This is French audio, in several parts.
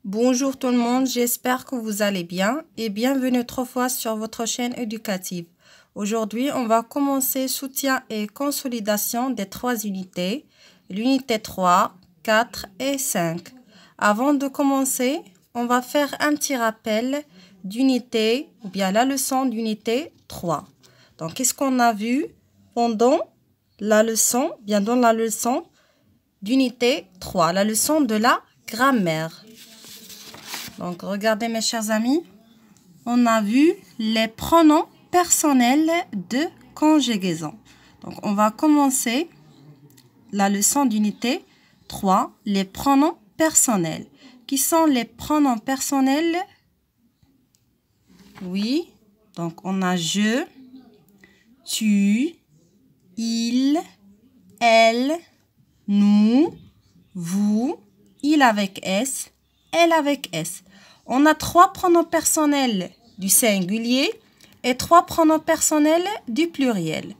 Bonjour tout le monde, j'espère que vous allez bien et bienvenue trois fois sur votre chaîne éducative. Aujourd'hui, on va commencer soutien et consolidation des trois unités, l'unité 3, 4 et 5. Avant de commencer, on va faire un petit rappel d'unité ou bien la leçon d'unité 3. Donc, qu'est-ce qu'on a vu pendant la leçon, bien dans la leçon d'unité 3, la leçon de la grammaire. Donc, regardez mes chers amis, on a vu les pronoms personnels de conjugaison. Donc, on va commencer la leçon d'unité 3, les pronoms personnels. Qui sont les pronoms personnels? Oui, donc on a je, tu, il, elle, nous, vous, il avec S, elle avec S. On a trois pronoms personnels du singulier et trois pronoms personnels du pluriel.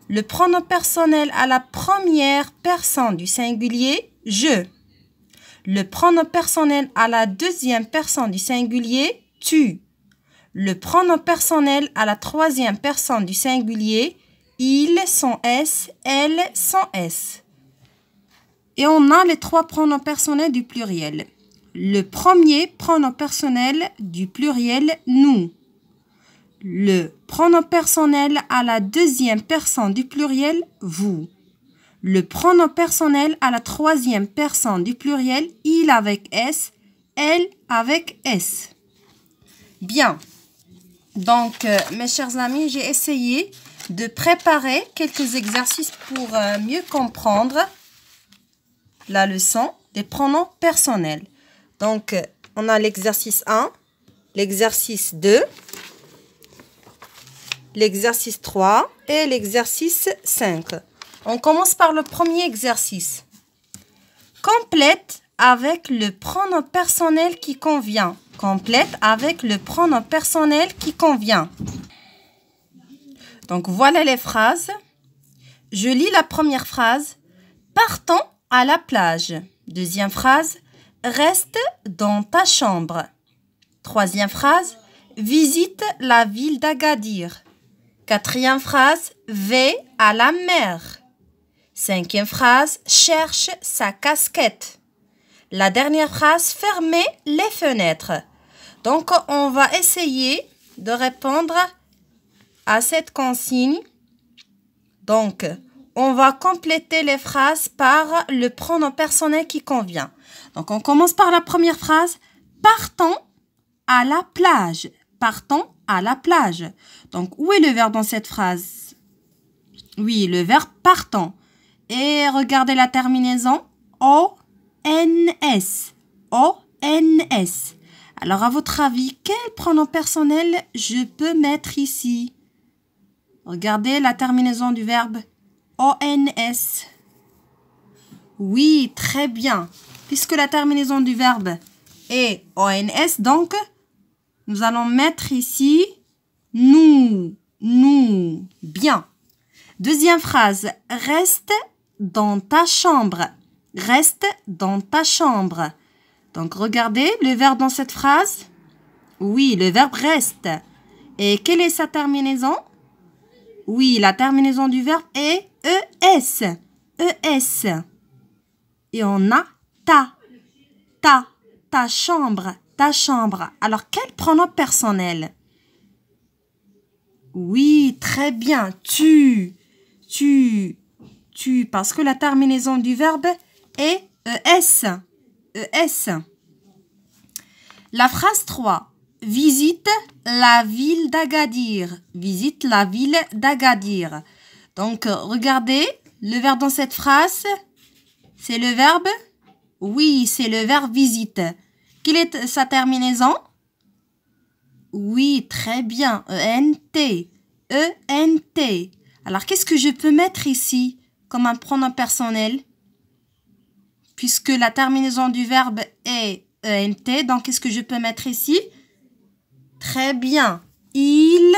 Le pronom personnel à la première personne du singulier, je. Le pronom personnel à la deuxième personne du singulier, tu. Le pronom personnel à la troisième personne du singulier, il sans S, elle sans S. Et on a les trois pronoms personnels du pluriel. Le premier pronom personnel du pluriel, nous. Le pronom personnel à la deuxième personne du pluriel, vous. Le pronom personnel à la troisième personne du pluriel, il avec S, elle avec S. Bien. Donc, mes chers amis, j'ai essayé de préparer quelques exercices pour mieux comprendre la leçon des pronoms personnels. Donc, on a l'exercice 1, l'exercice 2, l'exercice 3 et l'exercice 5. On commence par le premier exercice. Complète avec le pronom personnel qui convient. Complète avec le pronom personnel qui convient. Donc, voilà les phrases. Je lis la première phrase. Partons à la plage. Deuxième phrase. Reste dans ta chambre. Troisième phrase. Visite la ville d'Agadir. Quatrième phrase. Vais à la mer. Cinquième phrase. Cherche sa casquette. La dernière phrase. Fermez les fenêtres. Donc, on va essayer de répondre à cette consigne. Donc, on va compléter les phrases par le pronom personnel qui convient. Donc, on commence par la première phrase. Partons à la plage. Partons à la plage. Donc, où est le verbe dans cette phrase? Oui, le verbe partons. Et regardez la terminaison. O-N-S. O-N-S. Alors, à votre avis, quel pronom personnel je peux mettre ici? Regardez la terminaison du verbe O-N-S. Oui, très bien. Puisque la terminaison du verbe est O-N-S, donc, nous allons mettre ici nous. Nous. Bien. Deuxième phrase. Reste dans ta chambre. Reste dans ta chambre. Donc, regardez le verbe dans cette phrase. Oui, le verbe reste. Et quelle est sa terminaison? Oui, la terminaison du verbe est ES. ES. Et on a ta. Ta chambre. Ta chambre. Alors, quel pronom personnel? Oui, très bien. Tu. Parce que la terminaison du verbe est ES. ES. La phrase 3. Visite la ville d'Agadir. Visite la ville d'Agadir. Donc, regardez, le verbe dans cette phrase, c'est le verbe? Oui, c'est le verbe visite. Quelle est sa terminaison? Oui, très bien. E-N-T. E-N-T. Alors, qu'est-ce que je peux mettre ici comme un pronom personnel? Puisque la terminaison du verbe est ENT, donc qu'est-ce que je peux mettre ici? Très bien. Il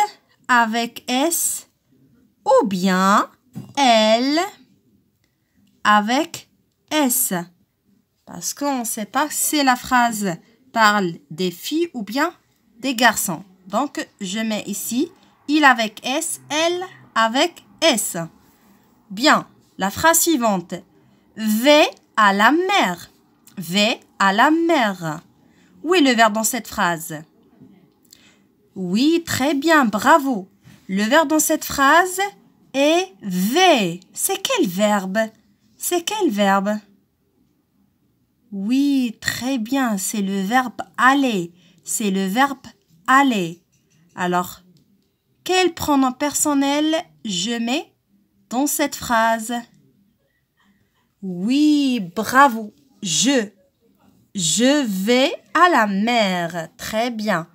avec S ou bien elle avec S. Parce qu'on ne sait pas si c'est la phrase parle des filles ou bien des garçons. Donc, je mets ici il avec S, elle avec S. Bien, la phrase suivante. Vais à la mer. Vais à la mer. Où est le verbe dans cette phrase? Oui, très bien, bravo. Le verbe dans cette phrase est vais. C'est quel verbe? C'est quel verbe? Oui, très bien, c'est le verbe aller. C'est le verbe aller. Alors, quel pronom personnel je mets dans cette phrase? Oui, bravo. Je vais à la mer. Très bien.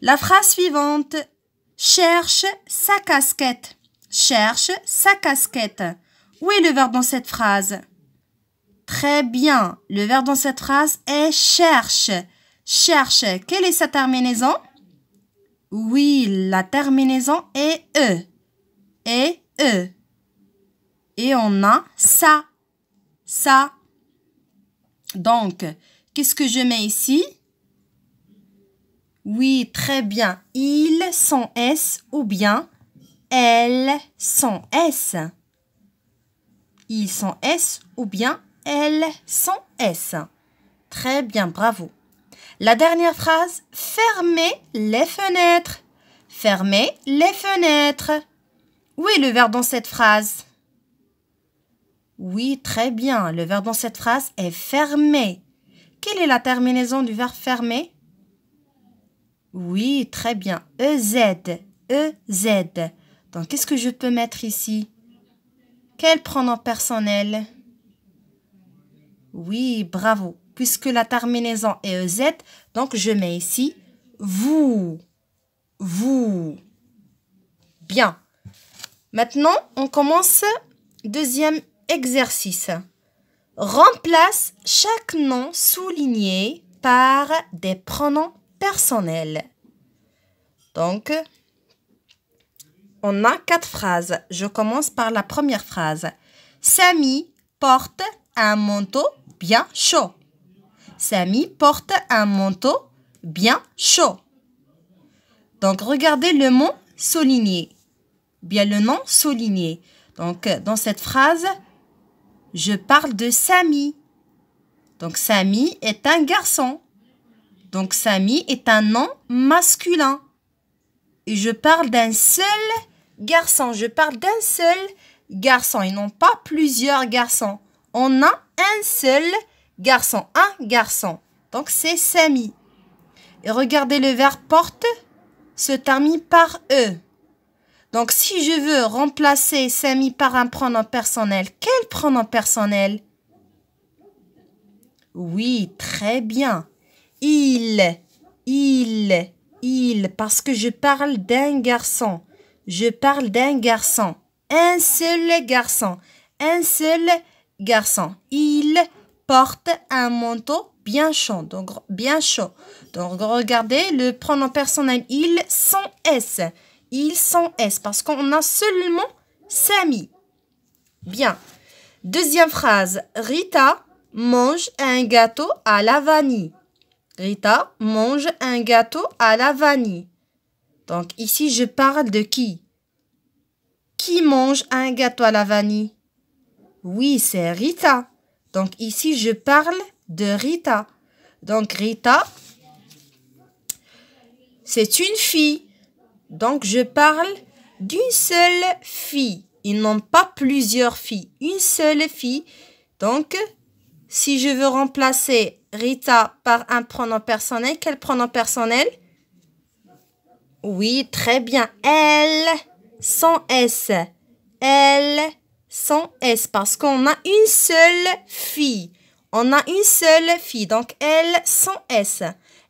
La phrase suivante. Cherche sa casquette. Cherche sa casquette. Où est le verbe dans cette phrase? Très bien. Le verbe dans cette phrase est cherche. Cherche. Quelle est sa terminaison? Oui, la terminaison est E. Et E. Et on a ça. Ça. Donc, qu'est-ce que je mets ici? Oui, très bien. Ils sans S ou bien elles sans S. Ils sans S ou bien elles sans S. Très bien, bravo. La dernière phrase, fermez les fenêtres. Fermez les fenêtres. Où est le verbe dans cette phrase? Oui, très bien. Le verbe dans cette phrase est fermer. Quelle est la terminaison du verbe fermer? Oui, très bien. EZ. EZ. Donc, qu'est-ce que je peux mettre ici? Quel pronom personnel? Oui, bravo. Puisque la terminaison est EZ, donc je mets ici vous. Vous. Bien. Maintenant, on commence deuxième exercice. Remplace chaque nom souligné par des pronoms personnels. Donc, on a 4 phrases. Je commence par la première phrase. Samy porte un manteau bien chaud. Samy porte un manteau bien chaud. Donc, regardez le mot souligné. Bien le nom souligné. Donc, dans cette phrase, je parle de Samy. Donc, Samy est un garçon. Donc, Samy est un nom masculin. Et je parle d'un seul garçon. Je parle d'un seul garçon. Et non pas plusieurs garçons. On a un seul garçon. Un garçon. Donc, c'est Samy. Et regardez, le verbe porte se termine par E. Donc, si je veux remplacer Samy par un pronom personnel, quel pronom personnel? Oui, très bien. Il, parce que je parle d'un garçon. Je parle d'un garçon. Un seul garçon. Un seul garçon. Il porte un manteau bien chaud. Donc, bien chaud. Donc, regardez le pronom personnel il sans S. Il sans S parce qu'on a seulement Samy. Bien. Deuxième phrase. Rita mange un gâteau à la vanille. Rita mange un gâteau à la vanille. Donc, ici, je parle de qui? Qui mange un gâteau à la vanille? Oui, c'est Rita. Donc, ici, je parle de Rita. Donc, Rita, c'est une fille. Donc, je parle d'une seule fille. Ils n'ont pas plusieurs filles. Une seule fille. Donc, si je veux remplacer Rita par un pronom personnel, quel pronom personnel? Oui, très bien. Elle, sans S. Elle, sans S. Parce qu'on a une seule fille. On a une seule fille. Donc, elle, sans S.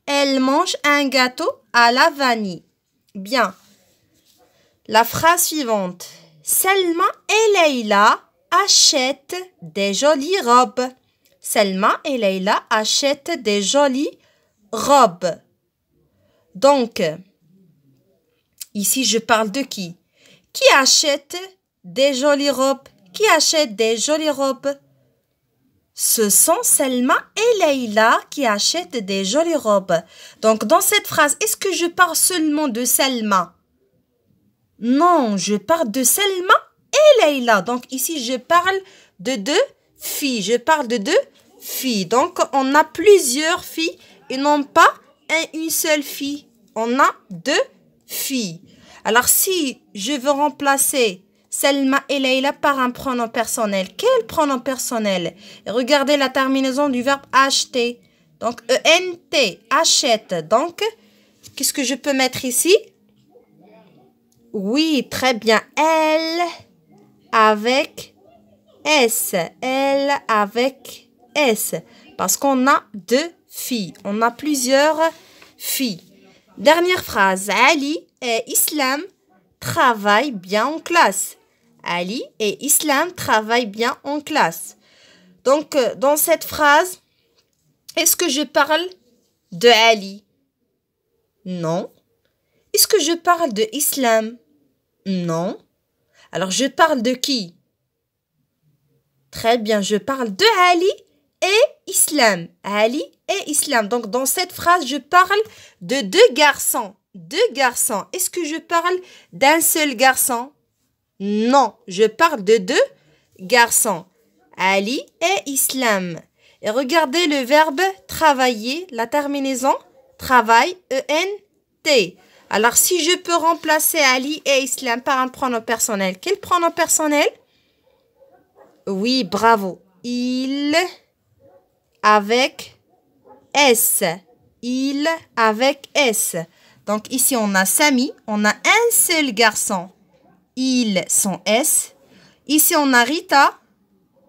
Elle mange un gâteau à la vanille. Bien. La phrase suivante. Selma et Leïla achètent des jolies robes. Selma et Leïla achètent des jolies robes. Donc, ici, je parle de qui? Qui achète des jolies robes? Qui achète des jolies robes? Ce sont Selma et Leïla qui achètent des jolies robes. Donc, dans cette phrase, est-ce que je parle seulement de Selma? Non, je parle de Selma et Leïla. Donc, ici, je parle de deux filles. Je parle de deux filles. Donc, on a plusieurs filles et non pas une seule fille. On a deux filles. Alors, si je veux remplacer Selma et Leïla par un pronom personnel, quel pronom personnel? Regardez la terminaison du verbe acheter. Donc, ENT, achète. Donc, qu'est-ce que je peux mettre ici? Oui, très bien. Elle avec S. Elle avec S. Parce qu'on a deux filles. On a plusieurs filles. Dernière phrase. Ali et Islam travaillent bien en classe. Ali et Islam travaillent bien en classe. Donc, dans cette phrase, est-ce que je parle de Ali? Non. Est-ce que je parle de Islam? Non. Alors, je parle de qui? Très bien, je parle de Ali et Islam. Ali et Islam. Donc, dans cette phrase, je parle de deux garçons. Deux garçons. Est-ce que je parle d'un seul garçon? Non, je parle de deux garçons. Ali et Islam. Et regardez le verbe travailler, la terminaison travail, E-N-T. Alors, si je peux remplacer Ali et Islam par un pronom personnel, quel pronom personnel? Oui, bravo. Il avec S. Il avec S. Donc, ici, on a Samy. On a un seul garçon. Ils sont S. Ici, on a Rita.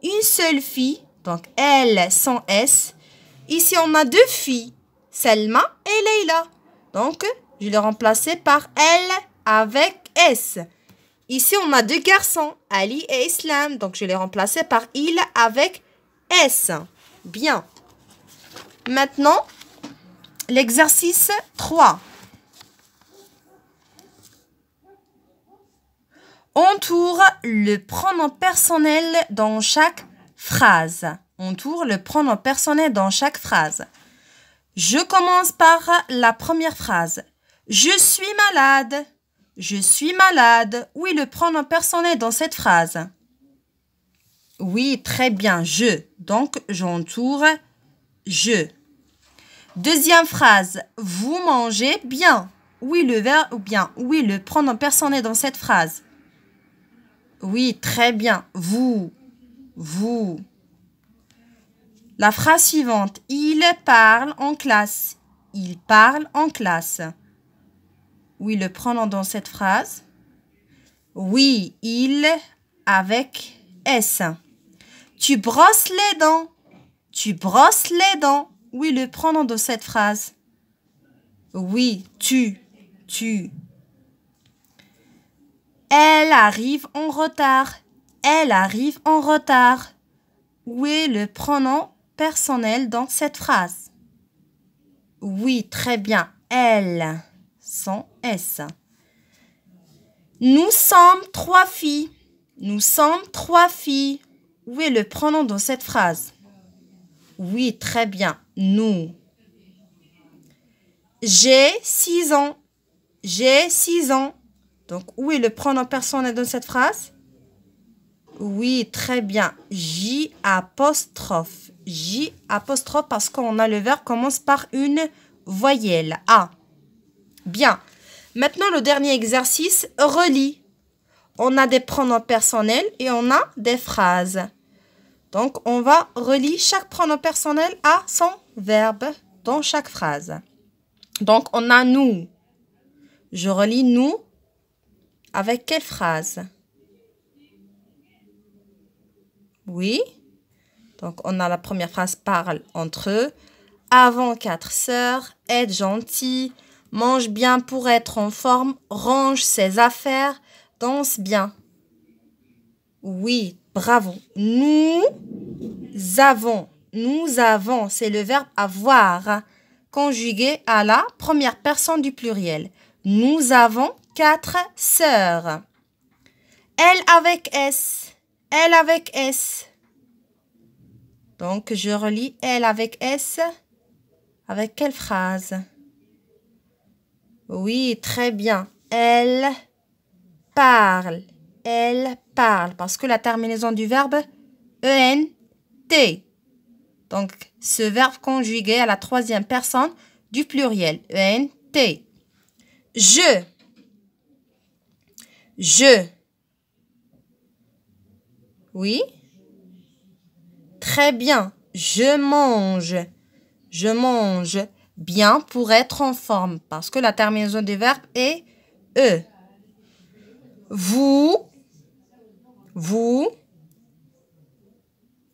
Une seule fille. Donc, elles sont S. Ici, on a deux filles. Selma et Leïla. Donc, je l'ai remplacé par elle avec S. Ici, on a deux garçons, Ali et Islam. Donc, je l'ai remplacé par il avec S. Bien. Maintenant, l'exercice 3. Entoure le pronom personnel dans chaque phrase. Entoure le pronom personnel dans chaque phrase. Je commence par la première phrase. Je suis malade. Je suis malade. Oui, le pronom personnel dans cette phrase. Oui, très bien. Je. Donc, j'entoure je. Deuxième phrase. Vous mangez bien. Oui, le verbe bien. Oui, le pronom personnel dans cette phrase. Oui, très bien. Vous. Vous. La phrase suivante. Il parle en classe. Il parle en classe. Oui, le pronom dans cette phrase. Oui, il avec S. Tu brosses les dents. Tu brosses les dents. Oui, le pronom dans cette phrase. Oui, tu. Tu. Elle arrive en retard. Elle arrive en retard. Où est le pronom personnel dans cette phrase? Oui, très bien. Elle, sans S. Nous sommes trois filles. Nous sommes trois filles. Où est le pronom dans cette phrase? Oui, très bien. Nous. J'ai 6 ans. J'ai 6 ans. Donc, où est le pronom personnel dans cette phrase? Oui, très bien. J apostrophe. J apostrophe parce qu'on a le verbe commence par une voyelle. A. Bien. Maintenant, le dernier exercice, relie. On a des pronoms personnels et on a des phrases. Donc, on va relier chaque pronom personnel à son verbe dans chaque phrase. Donc, on a nous. Je relie nous avec quelle phrase? Oui. Donc, on a la première phrase, parle entre eux. Avant 4 sœurs, être gentil, mange bien pour être en forme, range ses affaires, danse bien. Oui, bravo. Nous avons, c'est le verbe avoir, conjugué à la première personne du pluriel. Nous avons 4 sœurs. Elle avec S. Elle avec S. Donc, je relis elle avec S. Avec quelle phrase? Oui, très bien. Elle parle. Elle parle. Parce que la terminaison du verbe E-N-T. Donc, ce verbe conjugué à la troisième personne du pluriel. E-N-T. Je. Je. Oui. Très bien. Je mange. Je mange. Bien pour être en forme. Parce que la terminaison du verbe est E. Vous. Vous.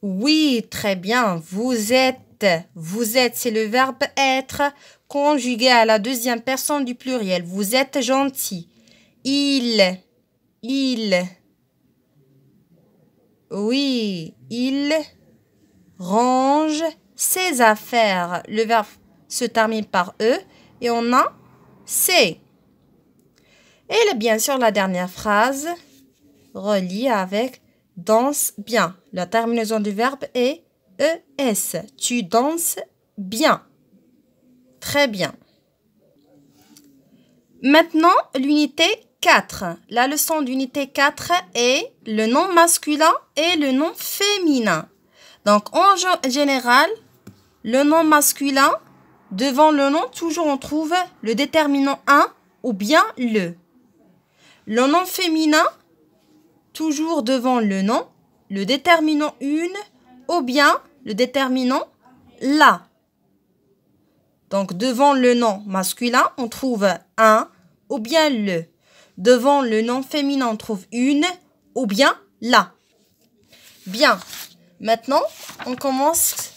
Oui, très bien. Vous êtes. Vous êtes, c'est le verbe être conjugué à la deuxième personne du pluriel. Vous êtes gentil. Il. Oui, il range ses affaires. Le verbe se termine par E et on a C. Et bien sûr, la dernière phrase relie avec danse bien. La terminaison du verbe est ES. Tu danses bien. Très bien. Maintenant, l'unité 4. La leçon d'unité 4 est le nom masculin et le nom féminin. Donc, en général, le nom masculin, devant le nom, toujours on trouve le déterminant un ou bien le. Le nom féminin, toujours devant le nom, le déterminant une ou bien le déterminant la. Donc, devant le nom masculin, on trouve un ou bien le. Devant le nom féminin, on trouve une ou bien la. Bien. Maintenant, on commence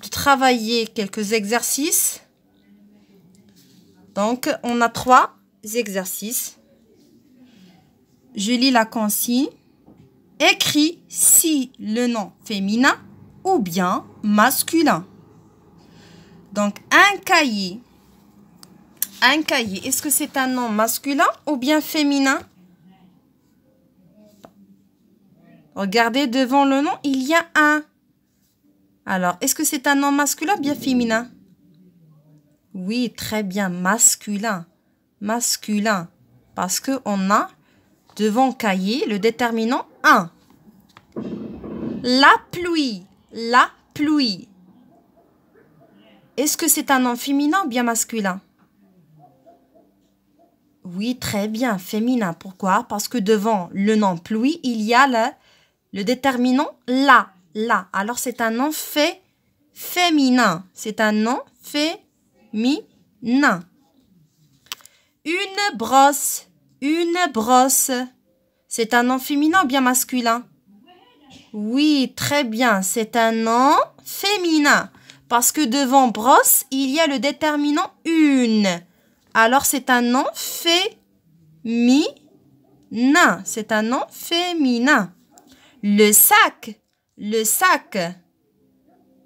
de travailler quelques exercices. Donc, on a 3 exercices. Je lis la consigne. Écris si le nom féminin ou bien masculin. Donc, un cahier. Un cahier, est-ce que c'est un nom masculin ou bien féminin? Regardez, devant le nom, il y a un. Alors, est-ce que c'est un nom masculin ou bien féminin? Oui, très bien, masculin. Masculin. Parce qu'on a devant cahier le déterminant un. La pluie. La pluie. Est-ce que c'est un nom féminin ou bien masculin? Oui, très bien, féminin. Pourquoi? Parce que devant le nom pluie, il y a le déterminant la. La. Alors, c'est un nom féminin. C'est un nom féminin. Une brosse. Une brosse. C'est un nom féminin ou bien masculin? Oui, très bien. C'est un nom féminin. Parce que devant brosse, il y a le déterminant une. Alors, c'est un nom féminin. C'est un nom féminin. Le sac. Le sac.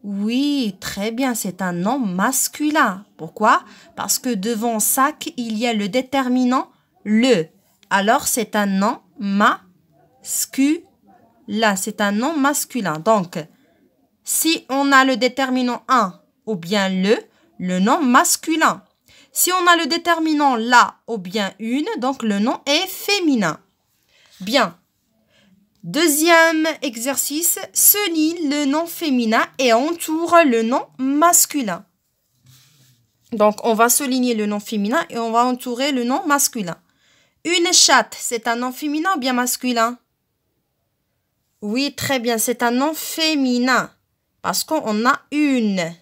Oui, très bien. C'est un nom masculin. Pourquoi? Parce que devant sac, il y a le déterminant le. Alors, c'est un nom masculin. C'est un nom masculin. Donc, si on a le déterminant un ou bien le nom masculin. Si on a le déterminant la ou bien une, donc le nom est féminin. Bien. Deuxième exercice, souligne le nom féminin et entoure le nom masculin. Donc, on va souligner le nom féminin et on va entourer le nom masculin. Une chatte, c'est un nom féminin ou bien masculin? Oui, très bien, c'est un nom féminin parce qu'on a une.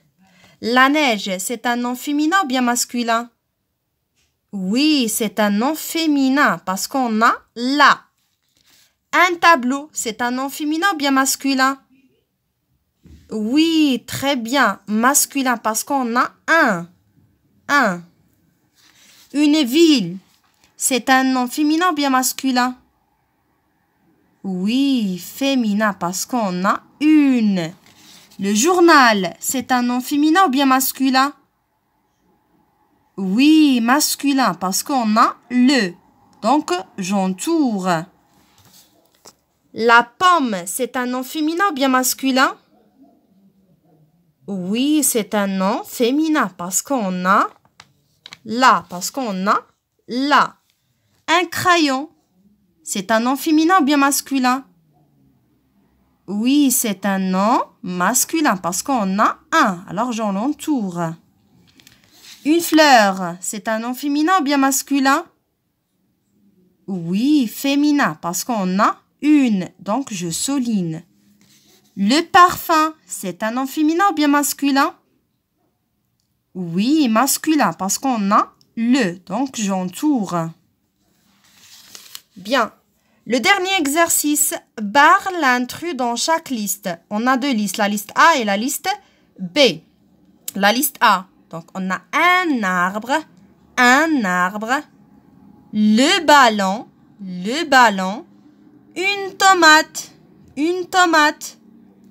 La neige, c'est un nom féminin ou bien masculin? Oui, c'est un nom féminin parce qu'on a la. Un tableau, c'est un nom féminin ou bien masculin? Oui, très bien, masculin parce qu'on a un. Un. Une ville, c'est un nom féminin ou bien masculin? Oui, féminin parce qu'on a une. Le journal, c'est un nom féminin ou bien masculin? Oui, masculin parce qu'on a le. Donc, j'entoure. La pomme, c'est un nom féminin ou bien masculin? Oui, c'est un nom féminin parce qu'on a là, parce qu'on a là. Un crayon, c'est un nom féminin ou bien masculin? Oui, c'est un nom masculin parce qu'on a un. Alors, j'en l'entoure. Une fleur, c'est un nom féminin ou bien masculin? Oui, féminin parce qu'on a une. Donc, je souligne. Le parfum, c'est un nom féminin ou bien masculin? Oui, masculin parce qu'on a le. Donc, j'entoure. Bien. Le dernier exercice, barre l'intrus dans chaque liste. On a deux listes, la liste A et la liste B. La liste A, donc on a un arbre, le ballon, une tomate,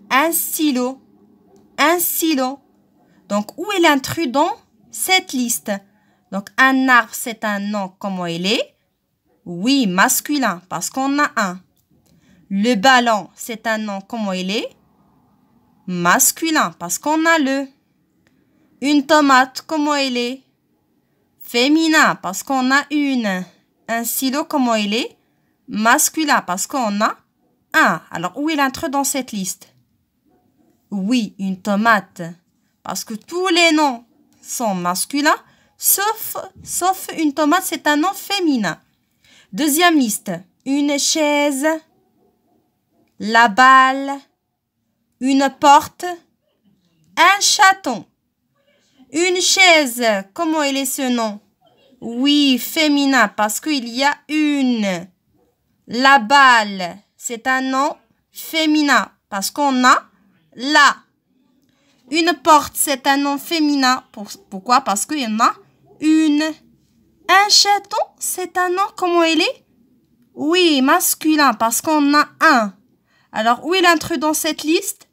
un stylo. Donc, où est l'intrus dans cette liste? Donc, un arbre, c'est un nom, comment il est? Oui, masculin, parce qu'on a un. Le ballon, c'est un nom, comment il est? Masculin, parce qu'on a le. Une tomate, comment il est? Féminin, parce qu'on a une. Un stylo, comment il est? Masculin, parce qu'on a un. Alors, où est l'intrus dans cette liste? Oui, une tomate, parce que tous les noms sont masculins, sauf une tomate, c'est un nom féminin. Deuxième liste, une chaise, la balle, une porte, un chaton. Une chaise, comment il est ce nom? Oui, féminin, parce qu'il y a une. La balle, c'est un nom féminin, parce qu'on a la. Une porte, c'est un nom féminin. Pourquoi? Parce qu'il y en a une. Un chaton, c'est un nom, comment il est? Oui, masculin, parce qu'on a un. Alors, où est l'intrus dans cette liste?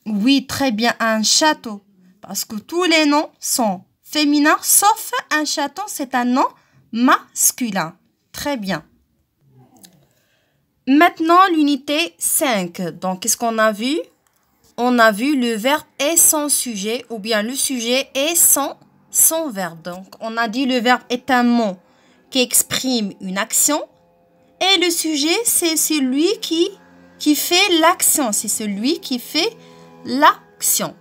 Oui, très bien, un château. Parce que tous les noms sont féminins, sauf un chaton, c'est un nom masculin. Très bien. Maintenant, l'unité 5. Donc, qu'est-ce qu'on a vu? On a vu le verbe et son sujet, ou bien le sujet et son verbe. Donc, on a dit le verbe est un mot qui exprime une action. Et le sujet, c'est celui qui fait l'action. C'est celui qui fait l'action.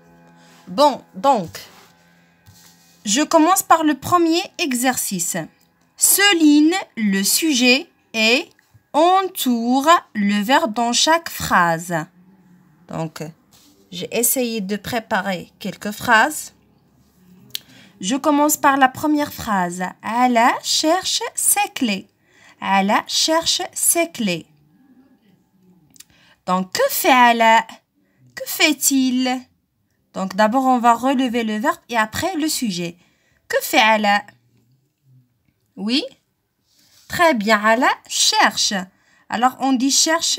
Bon, donc, je commence par le premier exercice. Souligne le sujet et entoure le verbe dans chaque phrase. Donc, j'ai essayé de préparer quelques phrases. Je commence par la première phrase. Ala cherche ses clés. Ala cherche ses clés. Donc, que fait Ala? Que fait-il? Donc, d'abord, on va relever le verbe et après le sujet. Que fait Ala? Oui? Très bien, Ala cherche. Alors, on dit cherche,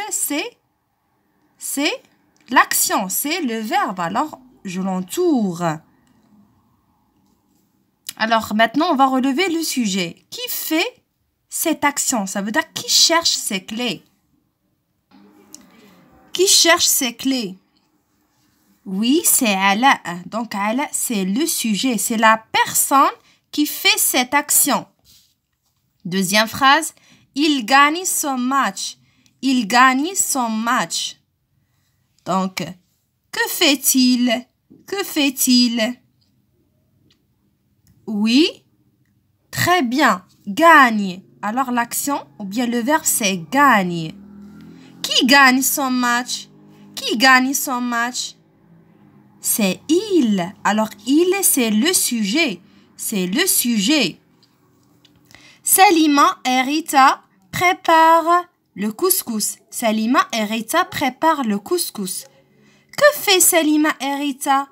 c'est l'action, c'est le verbe. Alors, je l'entoure. Alors, maintenant, on va relever le sujet. Qui fait cette action? Ça veut dire qui cherche ses clés. Qui cherche ses clés? Oui, c'est Ala. Donc, Ala, c'est le sujet. C'est la personne qui fait cette action. Deuxième phrase. Il gagne son match. Il gagne son match. Donc, que fait-il? Que fait-il? Oui, très bien. Gagne. Alors, l'action ou bien le verbe, c'est gagne. Qui gagne son match? Qui gagne son match? C'est il. Alors, il, c'est le sujet. C'est le sujet. Salima et Rita préparent le couscous. Salima et Rita préparent le couscous. Que fait Salima et Rita?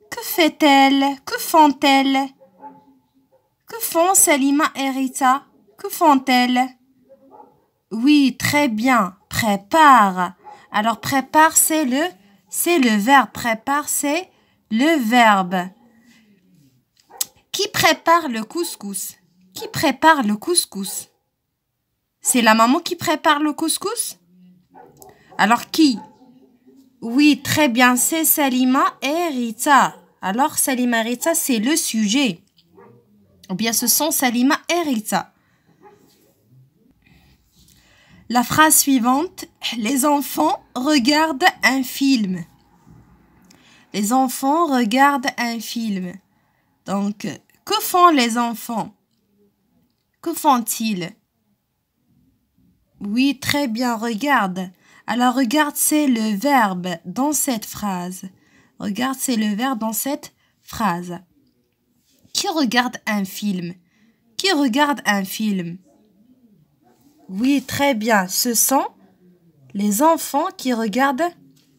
Que fait-elle? Que font-elles? Que font Salima et Rita? Que font-elles? Oui, très bien. Prépare. Alors, prépare, c'est le verbe. Prépare, c'est le verbe. Qui prépare le couscous? Qui prépare le couscous? C'est la maman qui prépare le couscous? Alors, qui? Oui, très bien, c'est Salima et Rita. Alors, Salima et Rita, c'est le sujet. Ou bien, ce sont Salima et Rita. La phrase suivante, les enfants regardent un film. Les enfants regardent un film. Donc, que font les enfants? Que font-ils? Oui, très bien, regarde. Alors, regarde, c'est le verbe dans cette phrase. Regarde, c'est le verbe dans cette phrase. Qui regarde un film? Qui regarde un film? Oui, très bien. Ce sont les enfants qui regardent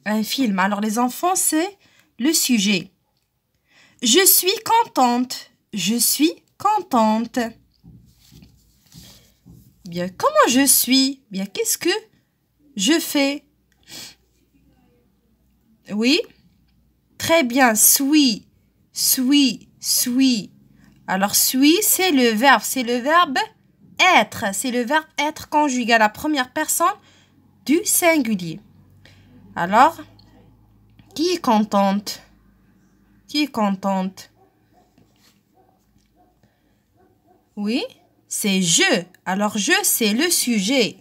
un film. Alors, les enfants, c'est le sujet. Je suis contente. Je suis contente. Bien, comment je suis? Bien, qu'est-ce que je fais? Oui, très bien. Suis, suis. Alors, suis, c'est le verbe. C'est le verbe être. C'est le verbe être conjugué à la première personne du singulier. Alors, qui est contente? Qui est contente? Oui, c'est je. Alors, je, c'est le sujet.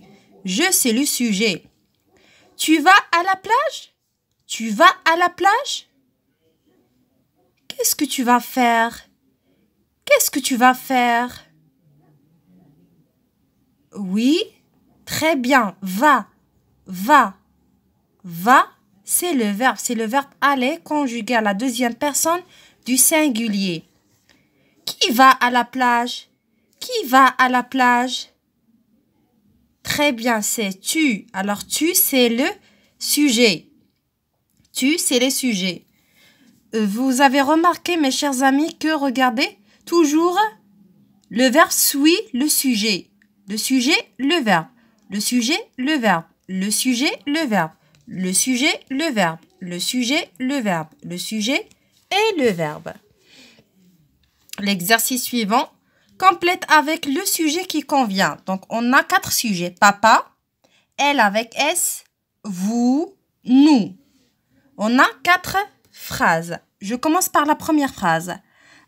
Je, c'est le sujet. Tu vas à la plage? Tu vas à la plage? Qu'est-ce que tu vas faire? Qu'est-ce que tu vas faire? Oui, très bien. Va, va, c'est le verbe. C'est le verbe aller conjugué à la deuxième personne du singulier. Qui va à la plage? Qui va à la plage? Très bien, c'est tu. Alors, tu, c'est le sujet. Tu, c'est le sujet. Vous avez remarqué, mes chers amis, que regardez, toujours, le verbe suit le sujet. Le sujet, le verbe. Le sujet, le verbe. Le sujet, le verbe. Le sujet, le verbe. Le sujet, le verbe. Le sujet et le verbe. L'exercice suivant complète avec le sujet qui convient. Donc, on a 4 sujets. Papa, elle avec S, vous, nous. On a 4 phrases. Je commence par la première phrase.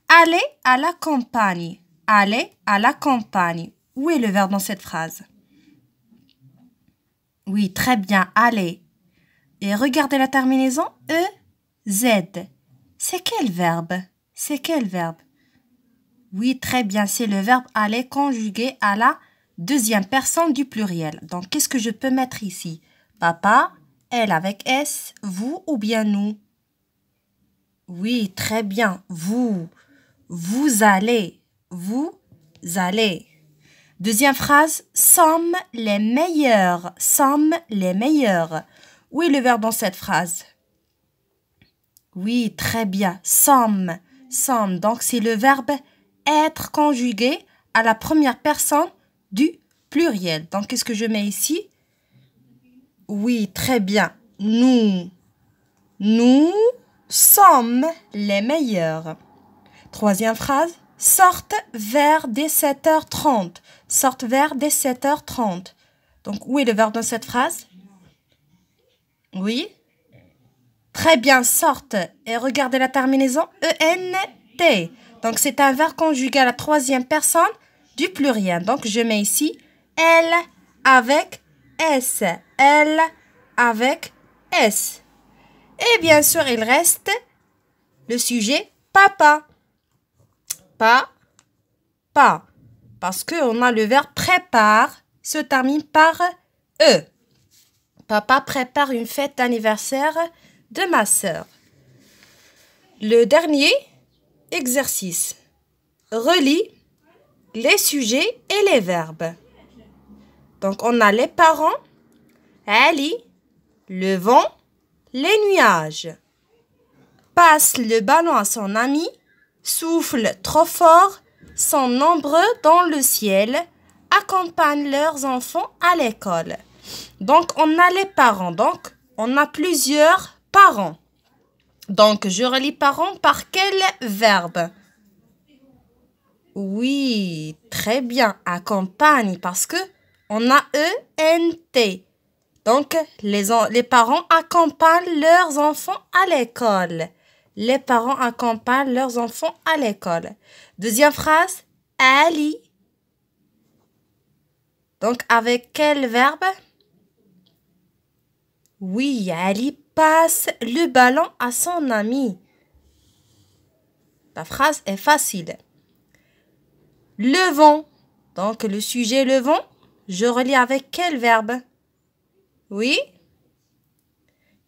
Aller à la campagne. Aller à la campagne. Où est le verbe dans cette phrase? Oui, très bien. Aller. Et regardez la terminaison E, Z. C'est quel verbe? C'est quel verbe? Oui, très bien. C'est le verbe aller conjugué à la deuxième personne du pluriel. Donc, qu'est-ce que je peux mettre ici? Papa, elle avec S, vous ou bien nous? Oui, très bien. Vous allez. Vous allez. Deuxième phrase, sommes les meilleurs. Sommes les meilleurs. Où est le verbe dans cette phrase? Oui, très bien. Sommes. Sommes. Donc, c'est le verbe être conjugué à la première personne du pluriel. Donc, qu'est-ce que je mets ici? Oui, très bien. Nous sommes les meilleurs. Troisième phrase. Sortent vers 17h30. Sortent vers 17h30. Donc, où est le verbe dans cette phrase? Oui. Très bien, sortent. Et regardez la terminaison ENT. Donc, c'est un verbe conjugué à la troisième personne du pluriel. Donc, je mets ici elle avec S. Elle avec S. Et bien sûr, il reste le sujet papa. Pas. Parce qu'on a le verbe prépare, se termine par E. Papa prépare une fête d'anniversaire de ma sœur. Le dernier exercice. Relie les sujets et les verbes. Donc, on a les parents, Ali, le vent, les nuages. Passe le ballon à son ami, souffle trop fort, sont nombreux dans le ciel, accompagnent leurs enfants à l'école. Donc, on a les parents. Donc, on a plusieurs parents. Donc, je relis parents par quel verbe? Oui, très bien. Accompagne parce que on a E-N-T. Donc, les parents accompagnent leurs enfants à l'école. Les parents accompagnent leurs enfants à l'école. Deuxième phrase, Ali. Donc, avec quel verbe? Oui, Ali passe le ballon à son ami. La phrase est facile. Le vent. Donc, le sujet le vent, je relis avec quel verbe? Oui?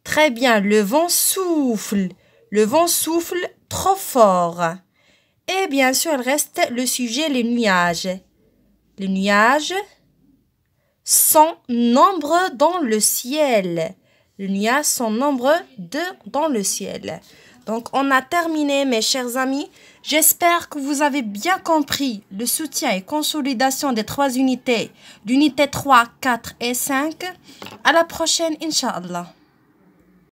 Très bien, le vent souffle. Le vent souffle trop fort. Et bien sûr, il reste le sujet, les nuages. Les nuages sont nombreux dans le ciel. Les nuages sont nombreux dans le ciel. Donc, on a terminé, mes chers amis. J'espère que vous avez bien compris le soutien et consolidation des 3 unités, l'unité 3, 4 et 5. À la prochaine, Inch'Allah.